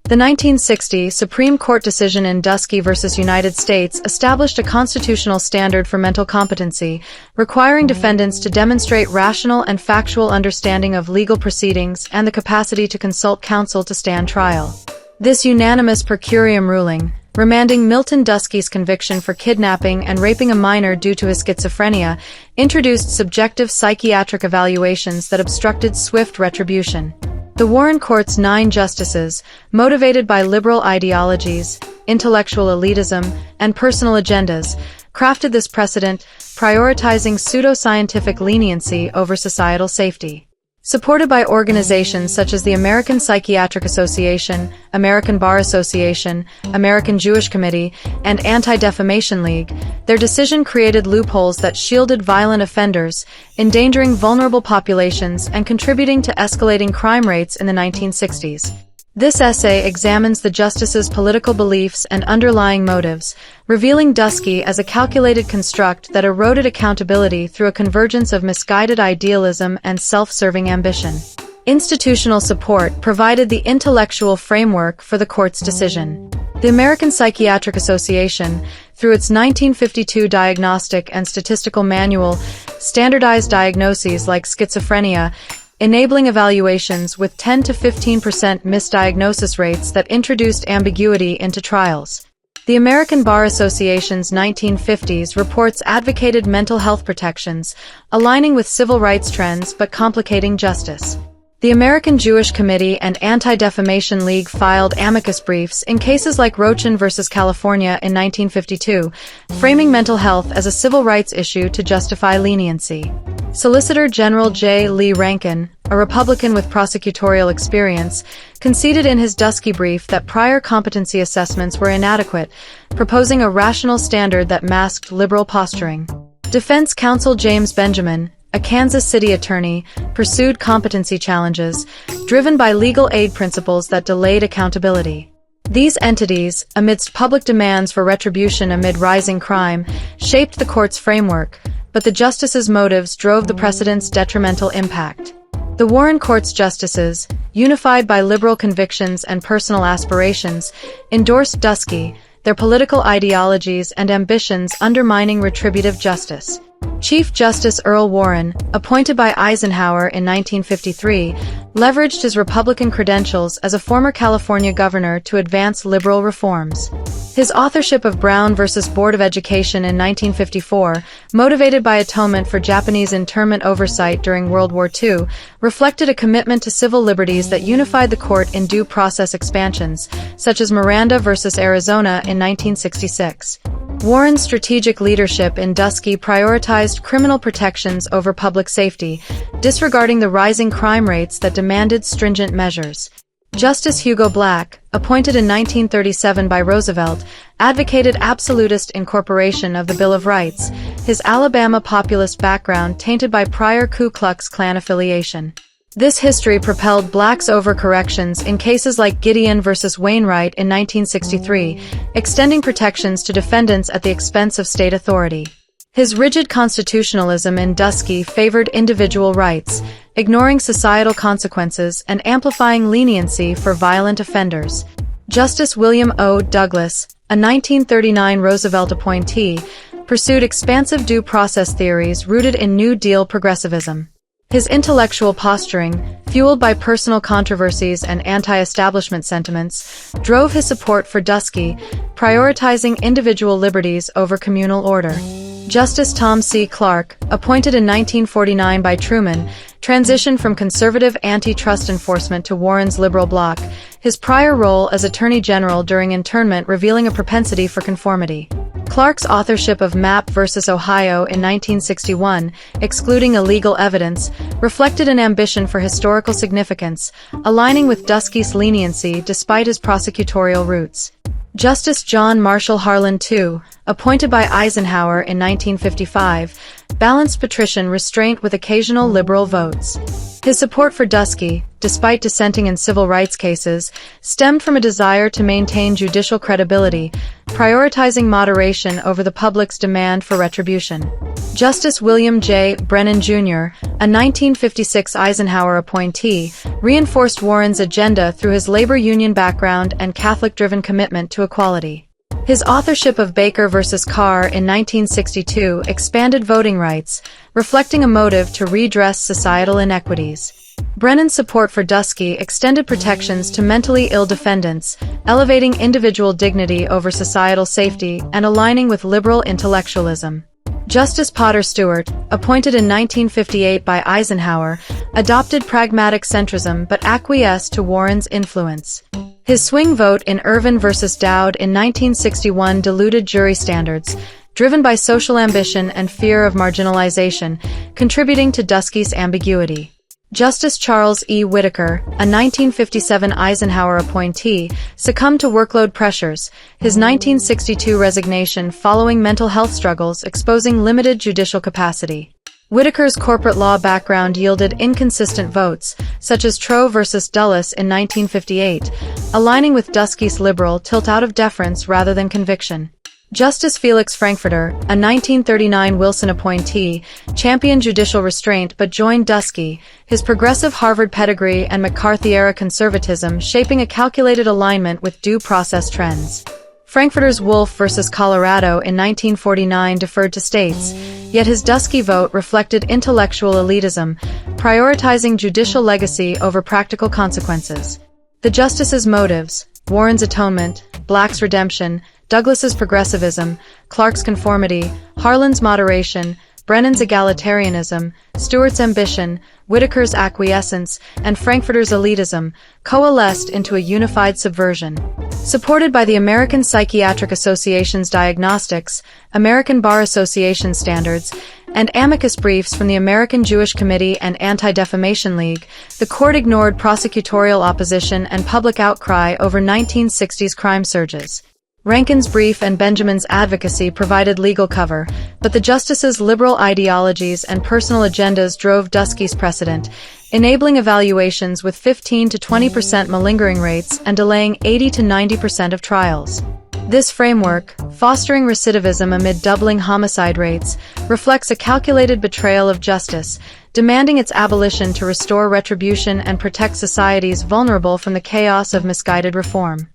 The 1960 Supreme Court decision in Dusky v. United States established a constitutional standard for mental competency, requiring defendants to demonstrate rational and factual understanding of legal proceedings and the capacity to consult counsel to stand trial. This unanimous per curiam ruling, remanding Milton Dusky's conviction for kidnapping and raping a minor due to his schizophrenia, introduced subjective psychiatric evaluations that obstructed swift retribution. The Warren Court's 9 justices, motivated by liberal ideologies, intellectual elitism, and personal agendas, crafted this precedent, prioritizing pseudoscientific leniency over societal safety. Supported by organizations such as the American Psychiatric Association, American Bar Association, American Jewish Committee, and Anti-Defamation League, their decision created loopholes that shielded violent offenders, endangering vulnerable populations and contributing to escalating crime rates in the 1960s. This essay examines the justices' political beliefs and underlying motives, revealing Dusky as a calculated construct that eroded accountability through a convergence of misguided idealism and self-serving ambition. Institutional support provided the intellectual framework for the court's decision. The American Psychiatric Association, through its 1952 Diagnostic and Statistical Manual, standardized diagnoses like schizophrenia, enabling evaluations with 10 to 15% misdiagnosis rates that introduced ambiguity into trials. The American Bar Association's 1950s reports advocated mental health protections, aligning with civil rights trends but complicating justice. The American Jewish Committee and Anti-Defamation League filed amicus briefs in cases like Rochin v. California in 1952, framing mental health as a civil rights issue to justify leniency. Solicitor General J. Lee Rankin, a Republican with prosecutorial experience, conceded in his Dusky brief that prior competency assessments were inadequate, proposing a rational standard that masked liberal posturing. Defense counsel James Benjamin, a Kansas City attorney, pursued competency challenges, driven by legal aid principles that delayed accountability. These entities, amidst public demands for retribution amid rising crime, shaped the court's framework, but the justices' motives drove the precedent's detrimental impact. The Warren Court's justices, unified by liberal convictions and personal aspirations, endorsed Dusky, their political ideologies and ambitions undermining retributive justice. Chief Justice Earl Warren, appointed by Eisenhower in 1953, leveraged his Republican credentials as a former California governor to advance liberal reforms. His authorship of Brown v. Board of Education in 1954, motivated by atonement for Japanese internment oversight during World War II, reflected a commitment to civil liberties that unified the court in due process expansions, such as Miranda v. Arizona in 1966. Warren's strategic leadership in Dusky prioritized criminal protections over public safety, disregarding the rising crime rates that demanded stringent measures. Justice Hugo Black, appointed in 1937 by Roosevelt, advocated absolutist incorporation of the Bill of Rights, his Alabama populist background tainted by prior Ku Klux Klan affiliation. This history propelled Black's overcorrections in cases like Gideon v. Wainwright in 1963, extending protections to defendants at the expense of state authority. His rigid constitutionalism in Dusky favored individual rights, ignoring societal consequences and amplifying leniency for violent offenders. Justice William O. Douglas, a 1939 Roosevelt appointee, pursued expansive due process theories rooted in New Deal progressivism. His intellectual posturing, fueled by personal controversies and anti-establishment sentiments, drove his support for Dusky, prioritizing individual liberties over communal order. Justice Tom C. Clark, appointed in 1949 by Truman, transitioned from conservative antitrust enforcement to Warren's liberal bloc, his prior role as Attorney General during internment revealing a propensity for conformity. Clark's authorship of Mapp v. Ohio in 1961, excluding illegal evidence, reflected an ambition for historical significance, aligning with Dusky's leniency despite his prosecutorial roots. Justice John Marshall Harlan II, appointed by Eisenhower in 1955, balanced patrician restraint with occasional liberal votes. His support for Dusky, despite dissenting in civil rights cases, stemmed from a desire to maintain judicial credibility, prioritizing moderation over the public's demand for retribution. Justice William J. Brennan, Jr., a 1956 Eisenhower appointee, reinforced Warren's agenda through his labor union background and Catholic-driven commitment to equality. His authorship of Baker v. Carr in 1962 expanded voting rights, reflecting a motive to redress societal inequities. Brennan's support for Dusky extended protections to mentally ill defendants, elevating individual dignity over societal safety and aligning with liberal intellectualism. Justice Potter Stewart, appointed in 1958 by Eisenhower, adopted pragmatic centrism but acquiesced to Warren's influence. His swing vote in Irvin v. Dowd in 1961 diluted jury standards, driven by social ambition and fear of marginalization, contributing to Dusky's ambiguity. Justice Charles E. Whittaker, a 1957 Eisenhower appointee, succumbed to workload pressures, his 1962 resignation following mental health struggles exposing limited judicial capacity. Whittaker's corporate law background yielded inconsistent votes, such as Troe v. Dulles in 1958, aligning with Dusky's liberal tilt out of deference rather than conviction. Justice Felix Frankfurter, a 1939 Wilson appointee, championed judicial restraint but joined Dusky, his progressive Harvard pedigree and McCarthy-era conservatism shaping a calculated alignment with due process trends. Frankfurter's Wolf v. Colorado in 1949 deferred to states, yet his Dusky vote reflected intellectual elitism, prioritizing judicial legacy over practical consequences. The justices' motives, Warren's atonement, Black's redemption, Douglas's progressivism, Clark's conformity, Harlan's moderation, Brennan's egalitarianism, Stewart's ambition, Whittaker's acquiescence, and Frankfurter's elitism, coalesced into a unified subversion. Supported by the American Psychiatric Association's diagnostics, American Bar Association standards, and amicus briefs from the American Jewish Committee and Anti-Defamation League, the court ignored prosecutorial opposition and public outcry over 1960s crime surges. Rankin's brief and Benjamin's advocacy provided legal cover, but the justices' liberal ideologies and personal agendas drove Dusky's precedent, enabling evaluations with 15 to 20% malingering rates and delaying 80 to 90% of trials. This framework, fostering recidivism amid doubling homicide rates, reflects a calculated betrayal of justice, demanding its abolition to restore retribution and protect societies vulnerable from the chaos of misguided reform.